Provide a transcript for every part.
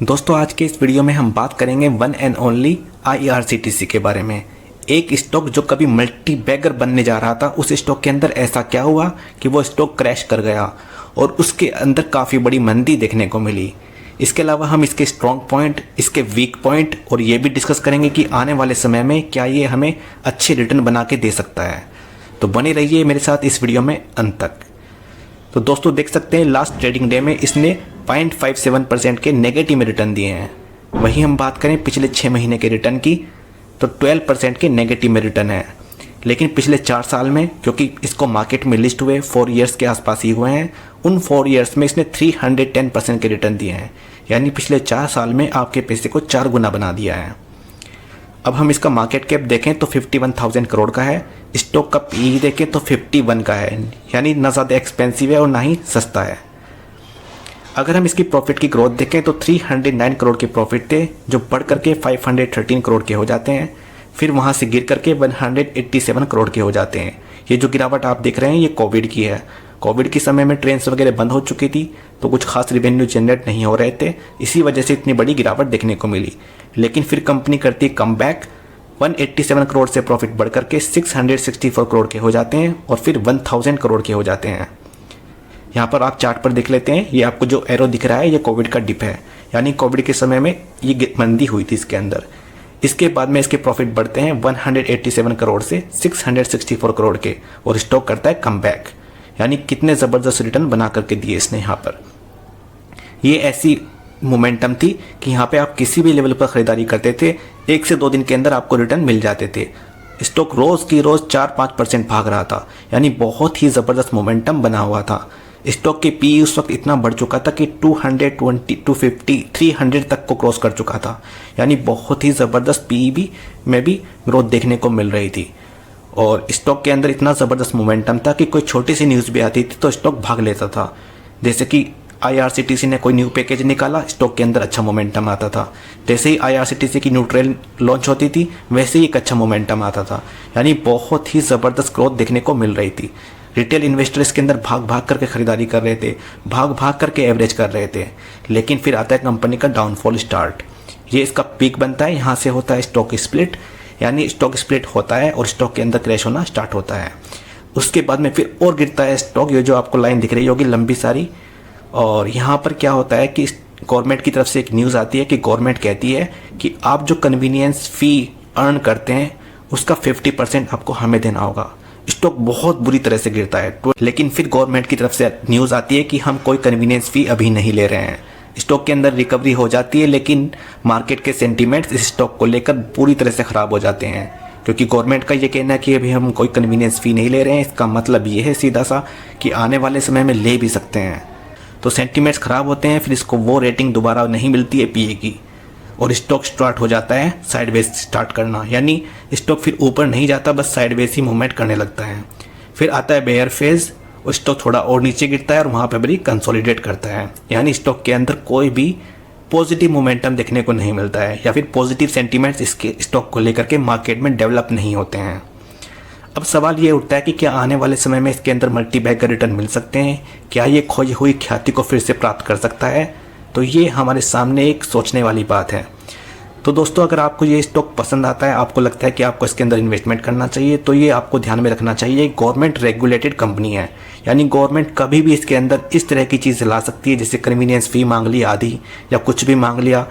दोस्तों आज के इस वीडियो में हम बात करेंगे वन एंड ओनली IRCTC के बारे में। एक स्टॉक जो कभी मल्टी बैगर बनने जा रहा था, उस स्टॉक के अंदर ऐसा क्या हुआ कि वो स्टॉक क्रैश कर गया और उसके अंदर काफ़ी बड़ी मंदी देखने को मिली। इसके अलावा हम इसके स्ट्रॉन्ग पॉइंट, इसके वीक पॉइंट और ये भी डिस्कस करेंगे कि आने वाले समय में क्या ये हमें अच्छे रिटर्न बना के दे सकता है। तो बने रहिए मेरे साथ इस वीडियो में अंत तक। तो दोस्तों देख सकते हैं लास्ट ट्रेडिंग डे में इसने 0.57% के नेगेटिव में रिटर्न दिए हैं। वहीं हम बात करें पिछले 6 महीने के रिटर्न की तो 12% के नेगेटिव में रिटर्न है। लेकिन पिछले 4 साल में, क्योंकि इसको मार्केट में लिस्ट हुए 4 ईयर्स के आसपास ही हुए हैं, उन 4 ईयर्स में इसने 310% के रिटर्न दिए हैं। यानी पिछले 4 साल में आपके पैसे को 4 गुना बना दिया है। अब हम इसका मार्केट कैप देखें तो 51,000 करोड़ का है। स्टॉक का PE देखें तो 51 का है, यानी ना ज़्यादा एक्सपेंसिव है और ना ही सस्ता है। अगर हम इसकी प्रॉफिट की ग्रोथ देखें तो 309 करोड़ के प्रॉफिट थे, जो बढ़ करके 513 करोड़ के हो जाते हैं। फिर वहाँ से गिर करके 187 करोड़ के हो जाते हैं। ये जो गिरावट आप देख रहे हैं ये कोविड की है। कोविड के समय में ट्रेन्स वगैरह बंद हो चुकी थी तो कुछ खास रिवेन्यू जनरेट नहीं हो रहे थे, इसी वजह से इतनी बड़ी गिरावट देखने को मिली। लेकिन फिर कंपनी करती कम बैक, 187 करोड़ से प्रॉफिट बढ़ करके 664 करोड़ के हो जाते हैं और फिर 1000 करोड़ के हो जाते हैं। यहाँ पर आप चार्ट पर देख लेते हैं, ये आपको जो एरो दिख रहा है ये कोविड का डिप है, यानी कोविड के समय में ये मंदी हुई थी इसके अंदर। इसके बाद में इसके प्रॉफिट बढ़ते हैं 187 करोड़ से 664 करोड़ के और स्टॉक करता है कम बैक। यानी कितने ज़बरदस्त रिटर्न बना करके दिए इसने यहाँ पर। ये ऐसी मोमेंटम थी कि यहाँ पे आप किसी भी लेवल पर ख़रीदारी करते थे, 1 से 2 दिन के अंदर आपको रिटर्न मिल जाते थे। स्टॉक रोज़ की रोज़ 4-5% भाग रहा था, यानी बहुत ही ज़बरदस्त मोमेंटम बना हुआ था। स्टॉक के PE उस वक्त इतना बढ़ चुका था कि 220, 250, 300 तक को क्रॉस कर चुका था। यानी बहुत ही ज़बरदस्त PE में भी ग्रोथ देखने को मिल रही थी और स्टॉक के अंदर इतना ज़बरदस्त मोमेंटम था कि कोई छोटी सी न्यूज़ भी आती थी तो स्टॉक भाग लेता था। जैसे कि IRCTC ने कोई न्यू पैकेज निकाला, स्टॉक के अंदर अच्छा मोमेंटम आता था। जैसे ही IRCTC की न्यू ट्रेन लॉन्च होती थी वैसे ही एक अच्छा मोमेंटम आता था। यानी बहुत ही ज़बरदस्त ग्रोथ देखने को मिल रही थी। रिटेल इन्वेस्टर इसके अंदर भाग भाग करके खरीदारी कर रहे थे, भाग भाग करके एवरेज कर रहे थे। लेकिन फिर आता है कंपनी का डाउनफॉल स्टार्ट। ये इसका पीक बनता है, यहाँ से होता है स्टॉक स्प्लिट, यानी स्टॉक स्प्लिट होता है और स्टॉक के अंदर क्रैश होना स्टार्ट होता है। उसके बाद में फिर और गिरता है स्टॉक, ये जो आपको लाइन दिख रही होगी लंबी सारी। और यहाँ पर क्या होता है कि गवर्नमेंट की तरफ से एक न्यूज़ आती है कि गवर्नमेंट कहती है कि आप जो कन्वीनियंस फ़ी अर्न करते हैं उसका 50% आपको हमें देना होगा। स्टॉक बहुत बुरी तरह से गिरता है, लेकिन फिर गवर्नमेंट की तरफ से न्यूज़ आती है कि हम कोई कन्वीनियंस फ़ी अभी नहीं ले रहे हैं। स्टॉक के अंदर रिकवरी हो जाती है, लेकिन मार्केट के सेंटीमेंट्स इस स्टॉक को लेकर पूरी तरह से ख़राब हो जाते हैं, क्योंकि गवर्नमेंट का ये कहना है कि अभी हम कोई कन्वीनियंस फ़ी नहीं ले रहे हैं। इसका मतलब ये है सीधा सा कि आने वाले समय में ले भी सकते हैं। तो सेंटीमेंट्स ख़राब होते हैं, फिर इसको वो रेटिंग दोबारा नहीं मिलती है PE की और स्टॉक स्टार्ट हो जाता है साइडवेज स्टार्ट करना। यानी स्टॉक फिर ऊपर नहीं जाता, बस साइडवेज ही मूवमेंट करने लगता है। फिर आता है बेयर फेज और स्टॉक थोड़ा और नीचे गिरता है और वहाँ पर भी कंसोलिडेट करता है। यानी स्टॉक के अंदर कोई भी पॉजिटिव मोमेंटम देखने को नहीं मिलता है, या फिर पॉजिटिव सेंटीमेंट्स इसके स्टॉक को लेकर के मार्केट में डेवलप नहीं होते हैं। अब सवाल ये उठता है कि क्या आने वाले समय में इसके अंदर मल्टी बैगर रिटर्न मिल सकते हैं? क्या ये खोई हुई ख्याति को फिर से प्राप्त कर सकता है? तो ये हमारे सामने एक सोचने वाली बात है। तो दोस्तों अगर आपको ये स्टॉक पसंद आता है, आपको लगता है कि आपको इसके अंदर इन्वेस्टमेंट करना चाहिए, तो ये आपको ध्यान में रखना चाहिए। गवर्नमेंट रेगुलेटेड कंपनी है, यानी गवर्नमेंट कभी भी इसके अंदर इस तरह की चीज़ ला सकती है, जैसे कन्वीनियंस फ़ी मांग ली आधी या कुछ भी मांग लिया,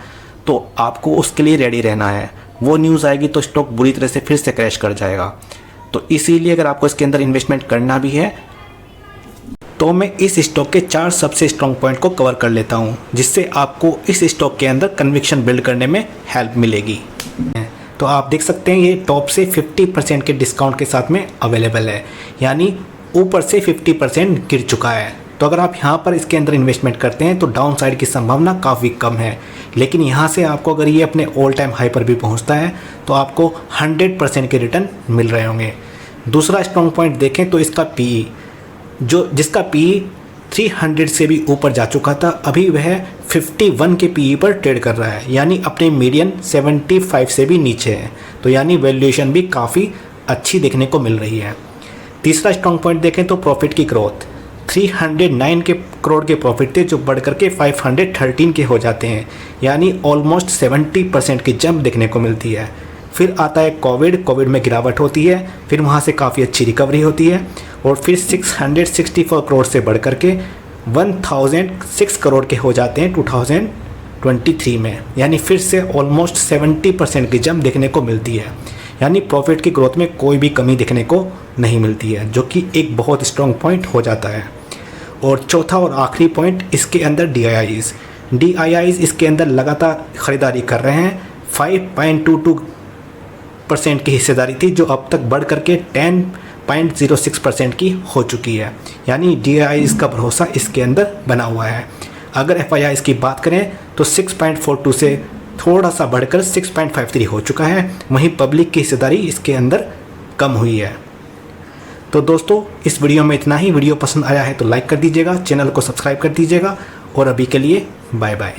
तो आपको उसके लिए रेडी रहना है। वो न्यूज़ आएगी तो स्टॉक बुरी तरह से फिर से क्रैश कर जाएगा। तो इसीलिए अगर आपको इसके अंदर इन्वेस्टमेंट करना भी है तो मैं इस स्टॉक के 4 सबसे स्ट्रॉन्ग पॉइंट को कवर कर लेता हूं, जिससे आपको इस स्टॉक के अंदर कन्विक्शन बिल्ड करने में हेल्प मिलेगी। तो आप देख सकते हैं ये टॉप से 50% के डिस्काउंट के साथ में अवेलेबल है, यानी ऊपर से 50% गिर चुका है। तो अगर आप यहाँ पर इसके अंदर इन्वेस्टमेंट करते हैं तो डाउन साइड की संभावना काफ़ी कम है। लेकिन यहाँ से आपको अगर ये अपने ऑल टाइम हाई पर भी पहुँचता है तो आपको 100% के रिटर्न मिल रहे होंगे। दूसरा स्ट्रॉन्ग पॉइंट देखें तो इसका PE, जिसका PE 300 से भी ऊपर जा चुका था, अभी वह 51 के PE पर ट्रेड कर रहा है, यानी अपने मीडियन 75 से भी नीचे है। तो यानी वैल्यूएशन भी काफ़ी अच्छी देखने को मिल रही है। तीसरा स्ट्रॉन्ग पॉइंट देखें तो प्रॉफिट की ग्रोथ। 309 के करोड़ के प्रॉफिट थे जो बढ़ करके 513 के हो जाते हैं, यानी ऑलमोस्ट 70% की जंप देखने को मिलती है। फिर आता है कोविड में गिरावट होती है, फिर वहाँ से काफ़ी अच्छी रिकवरी होती है और फिर 664 करोड़ से बढ़ करके 1006 करोड़ के हो जाते हैं 2023 में, यानी फिर से ऑलमोस्ट 70% की जंप देखने को मिलती है। यानी प्रॉफिट की ग्रोथ में कोई भी कमी देखने को नहीं मिलती है, जो कि एक बहुत स्ट्रॉन्ग पॉइंट हो जाता है। और चौथा और आखिरी पॉइंट इसके अंदर DIIs इसके अंदर लगातार ख़रीदारी कर रहे हैं। 5.22% की हिस्सेदारी थी जो अब तक बढ़ करके 10.06% की हो चुकी है, यानी DIIs का भरोसा इसके अंदर बना हुआ है। अगर FIIs की बात करें तो 6.42 से थोड़ा सा बढ़कर 6.53 हो चुका है, वहीं पब्लिक की हिस्सेदारी इसके अंदर कम हुई है। तो दोस्तों इस वीडियो में इतना ही। वीडियो पसंद आया है तो लाइक कर दीजिएगा, चैनल को सब्सक्राइब कर दीजिएगा और अभी के लिए बाय बाय।